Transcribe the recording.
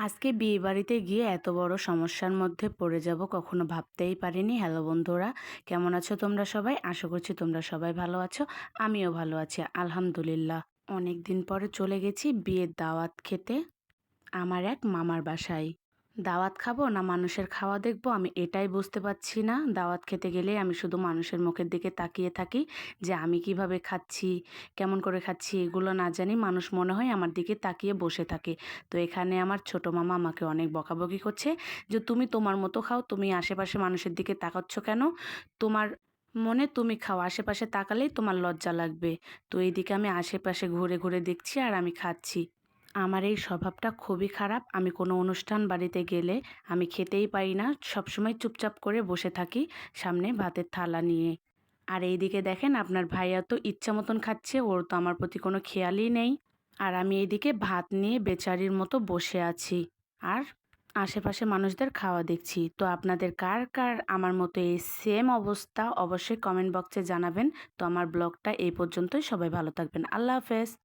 আজকে বিয়েবাড়িতে গিয়ে এত বড় সমস্যার মধ্যে পড়ে যাব কখনো ভাবতেই পারিনি। হ্যালো বন্ধুরা, কেমন আছো তোমরা সবাই? আশা করছি তোমরা সবাই ভালো আছো। আমিও ভালো আছি আলহামদুলিল্লাহ। অনেক দিন পরে চলে গেছি বিয়ের দাওয়াত খেতে আমার এক মামার বাসায়। দাওয়াত খাবো না মানুষের খাওয়া দেখবো, আমি এটাই বুঝতে পারছি না। দাওয়াত খেতে গেলে আমি শুধু মানুষের মুখের দিকে তাকিয়ে থাকি যে আমি কিভাবে খাচ্ছি, কেমন করে খাচ্ছি এগুলো না জানি, মানুষ মনে হয় আমার দিকে তাকিয়ে বসে থাকে। তো এখানে আমার ছোট মামা আমাকে অনেক বকাবকি করছে যে তুমি তোমার মতো খাও, তুমি আশেপাশে মানুষের দিকে তাকাচ্ছ কেন? তোমার মনে তুমি খাও, আশেপাশে তাকালেই তোমার লজ্জা লাগবে। তো এইদিকে আমি আশেপাশে ঘুরে ঘুরে দেখছি আর আমি খাচ্ছি। আমার এই স্বভাবটা খুবই খারাপ। আমি কোনো অনুষ্ঠান বাড়িতে গেলে আমি খেতেই পারি না, সবসময় চুপচাপ করে বসে থাকি সামনে ভাতের থালা নিয়ে। আর এইদিকে দেখেন আপনার ভাইয়া তো ইচ্ছা মতন খাচ্ছে, ওর তো আমার প্রতি কোনো খেয়ালই নেই। আর আমি এইদিকে ভাত নিয়ে বেচারির মতো বসে আছি আর আশেপাশে মানুষদের খাওয়া দেখছি। তো আপনাদের কার কার আমার মতো এই সেম অবস্থা অবশ্যই কমেন্ট বক্সে জানাবেন। তো আমার ব্লগটা এই পর্যন্তই, সবাই ভালো থাকবেন, আল্লাহ হাফেজ।